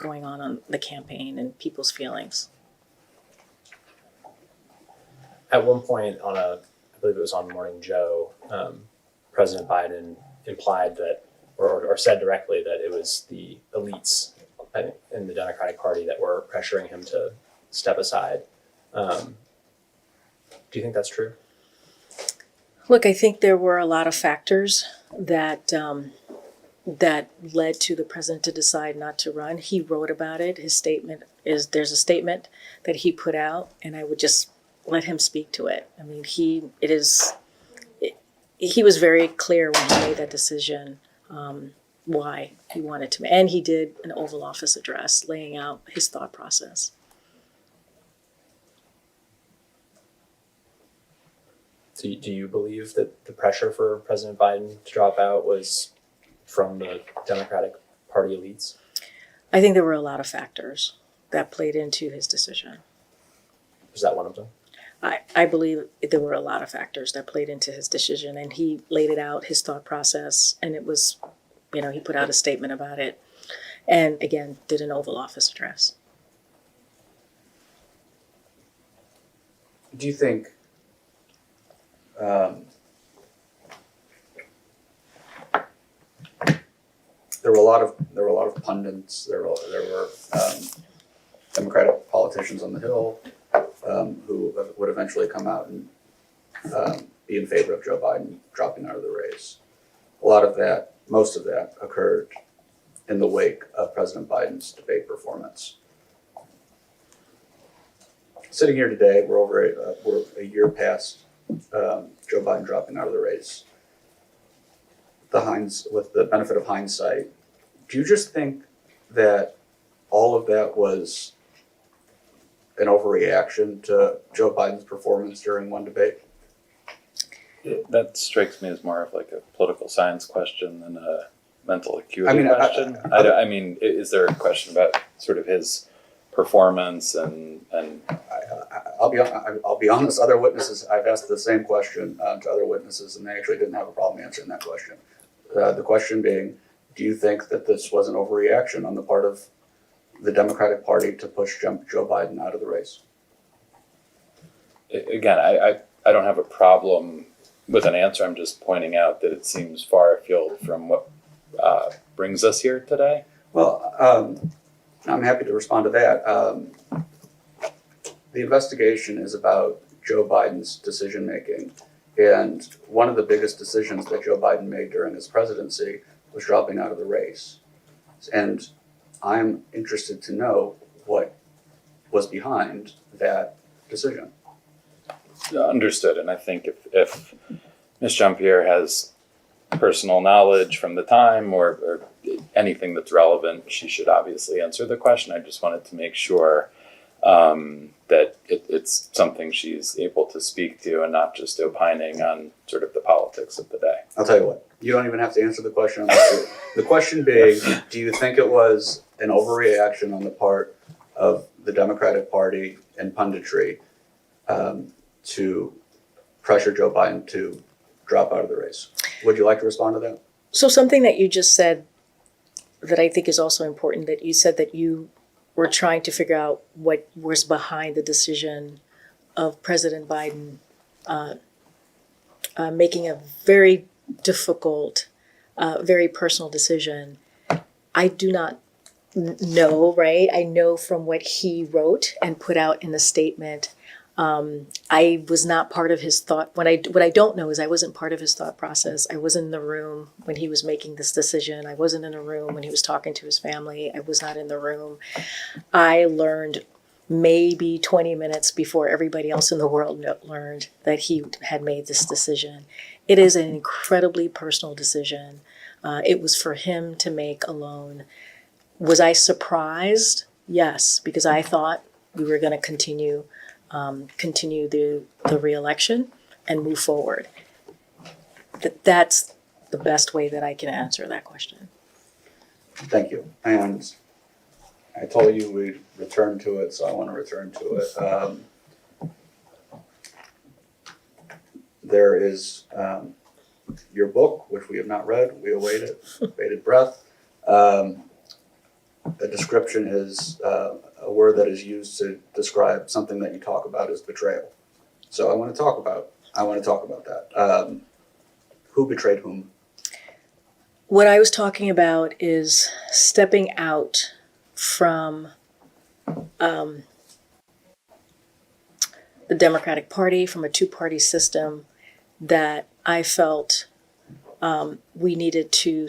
going on the campaign and people's feelings. At one point I believe it was on Morning Joe, President Biden implied that, or said directly that it was the elites in the Democratic Party that were pressuring him to step aside. Do you think that's true? Look, I think there were a lot of factors that that led to the president to decide not to run. He wrote about it. There's a statement that he put out, and I would just let him speak to it. I mean, he was very clear when he made that decision, why he wanted to, and he did an Oval Office address laying out his thought process. Do you believe that the pressure for President Biden to drop out was from the Democratic Party elites? I think there were a lot of factors that played into his decision. Was that one of them? I believe there were a lot of factors that played into his decision, and he laid it out, his thought process, and it was, he put out a statement about it, and again, did an Oval Office address. Do you think there were a lot of pundits, there were Democratic politicians on the Hill who would eventually come out and be in favor of Joe Biden dropping out of the race. Most of that occurred in the wake of President Biden's debate performance. Sitting here today, we're a year past Joe Biden dropping out of the race. With the benefit of hindsight, do you just think that all of that was an overreaction to Joe Biden's performance during one debate? That strikes me as more of like a political science question than a mental acuity question. I mean, is there a question about sort of his performance and I'll be honest. Other witnesses, I've asked the same question to other witnesses, and they actually didn't have a problem answering that question. The question being, do you think that this was an overreaction on the part of the Democratic Party to push Joe Biden out of the race? Again, I don't have a problem with an answer. I'm just pointing out that it seems far afield from what brings us here today. Well, I'm happy to respond to that. The investigation is about Joe Biden's decision making, and one of the biggest decisions that Joe Biden made during his presidency was dropping out of the race. And I'm interested to know what was behind that decision. Understood. And I think if Ms. Jean-Pierre has personal knowledge from the time or anything that's relevant, she should obviously answer the question. I just wanted to make sure that it's something she's able to speak to and not just opining on sort of the politics of the day. I'll tell you what, you don't even have to answer the question. The question being, do you think it was an overreaction on the part of the Democratic Party and punditry to pressure Joe Biden to drop out of the race? Would you like to respond to that? So something that you just said that I think is also important, that you said that you were trying to figure out what was behind the decision of President Biden making a very difficult, very personal decision. I do not know, right? I know from what he wrote and put out in the statement. I was not part of his thought. What I don't know is I wasn't part of his thought process. I wasn't in the room when he was making this decision. I wasn't in a room when he was talking to his family. I was not in the room. I learned maybe 20 minutes before everybody else in the world learned that he had made this decision. It is an incredibly personal decision. It was for him to make alone. Was I surprised? Yes, because I thought we were going to continue the re-election and move forward. That's the best way that I can answer that question. Thank you. And I told you we'd return to it, so I want to return to it. There is your book, which we have not read. We await it, bated breath. a description is a word that is used to describe something that you talk about as betrayal. So I want to talk about that. Who betrayed whom? What I was talking about is stepping out from the Democratic Party, from a two-party system that I felt we needed to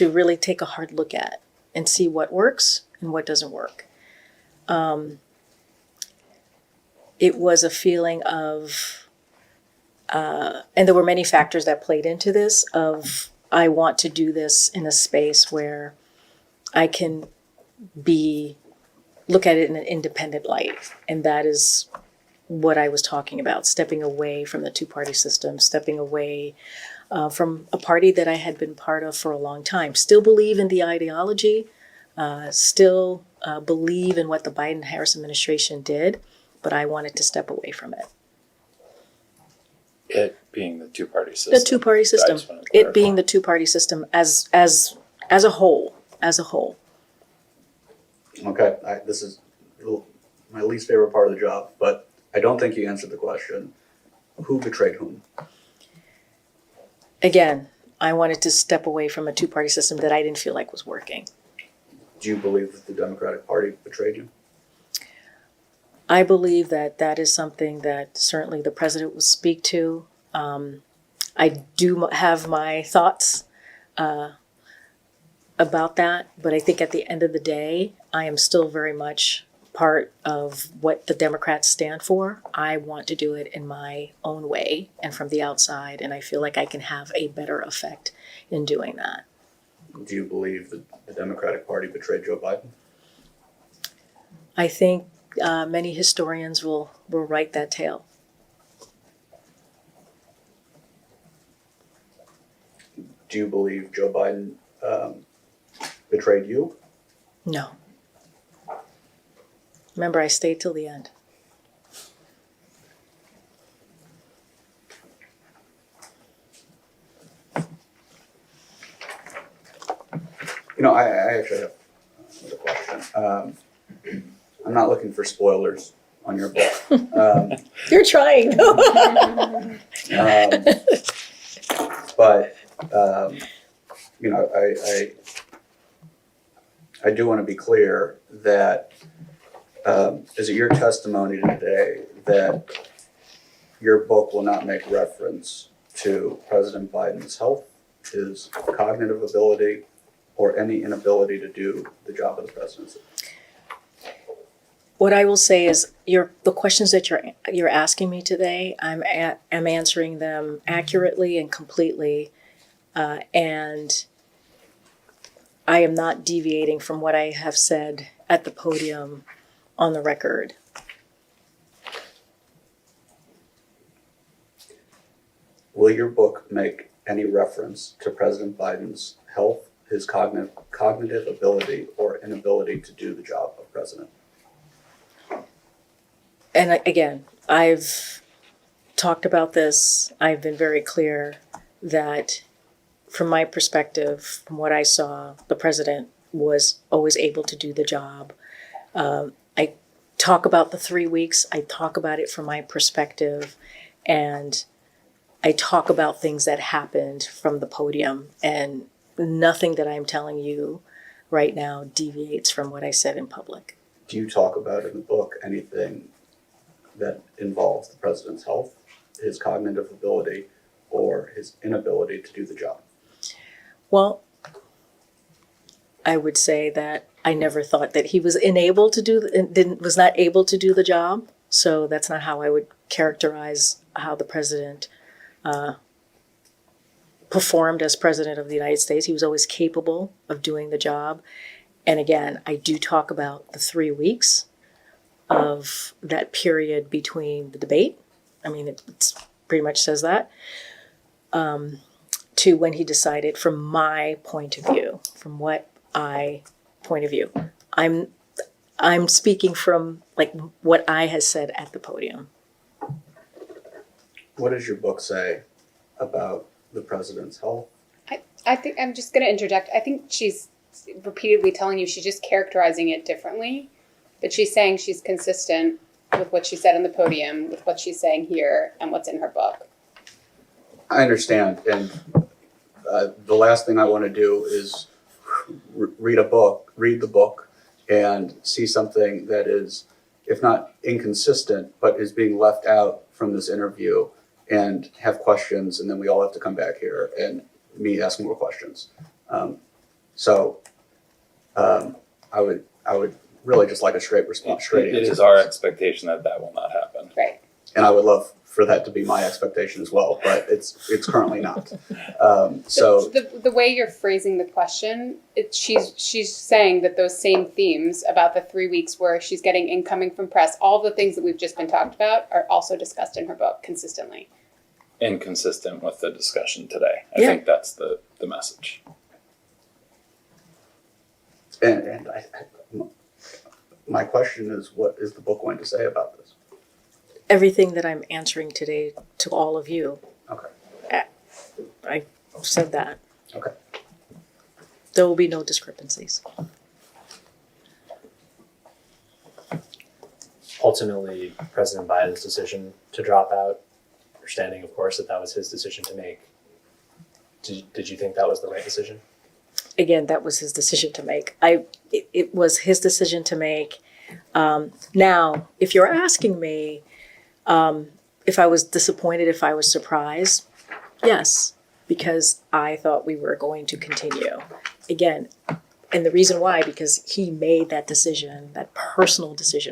really take a hard look at and see what works and what doesn't work. It was a feeling of, and there were many factors that played into this, of I want to do this in a space where I can look at it in an independent light. And that is what I was talking about, stepping away from the two-party system, stepping away from a party that I had been part of for a long time. Still believe in the ideology, still believe in what the Biden-Harris administration did, but I wanted to step away from it. It being the two-party system. The two-party I system. just wanted to It clarify. being the two-party system as a whole. Okay, this is my least favorite part of the job, but I don't think you answered the question. Who betrayed whom? Again, I wanted to step away from a two-party system that I didn't feel like was working. Do you believe that the Democratic Party betrayed you? I believe that that is something that certainly the president will speak to. I do have my thoughts about that, but I think at the end of the day, I am still very much part of what the Democrats stand for. I want to do it in my own way and from the outside, and I feel like I can have a better effect in doing that. Do you believe that the Democratic Party betrayed Joe Biden? I think many historians will write that tale. Do you believe Joe Biden betrayed you? No. Remember, I stayed till the end. You know, I actually have another question. I'm not looking for spoilers on your book. You're trying. But you know, I do want to be clear that is it your testimony today that your book will not make reference to President Biden's health, his cognitive ability, or any inability to do the job of the presidency? What I will say is the questions that you're asking me today, I'm answering them accurately and completely, and I am not deviating from what I have said at the podium on the record. Will your book make any reference to President Biden's health, his cognitive ability, or inability to do the job of president? And again, I've talked about this. I've been very clear that from my perspective, from what I saw, the president was always able to do the job. I talk about the 3 weeks. I talk about it from my perspective, and I talk about things that happened from the podium, and nothing that I'm telling you right now deviates from what I said in public. Do you talk about in the book anything that involves the president's health, his cognitive ability, or his inability to do the job? Well, I would say that I never thought that he was unable to was not able to do the job. So that's not how I would characterize how the president performed as president of the United States. He was always capable of doing the job. And again, I do talk about the 3 weeks of that period between the debate. I mean, it pretty much says that. To when he decided, from my point of view, from what point of view, I'm speaking from like what I has said at the podium. What does your book say about the president's health? I think I'm just going to interject. I think she's repeatedly telling you she's just characterizing it differently, but she's saying she's consistent with what she said on the podium, with what she's saying here, and what's in her book. I understand, and the last thing I want to do is read the book, and see something that is, if not inconsistent, but is being left out from this interview, and have questions, and then we all have to come back here and me ask more questions. I would really just like a straight response, straight It answer. is our expectation that that will not happen. Right. And I would love for that to be my expectation as well, but it's currently not. So The way you're phrasing the question, she's saying that those same themes about the 3 weeks where she's getting incoming from press, all the things that we've just been talked about are also discussed in her book consistently. Inconsistent with the discussion today. I Yeah. think that's the message. and my question is, what is the book going to say about this? Everything that I'm answering today to all of you, Okay. I said that. Okay. There will be no discrepancies. Ultimately, President Biden's decision to drop out, understanding, of course, that that was his decision to make. Did you think that was the right decision? Again, that was his decision to make. It was his decision to make. Now, if you're asking me if I was disappointed, if I was surprised, yes, because I thought we were going to continue. Again, and the reason why, because he made that decision, that personal decision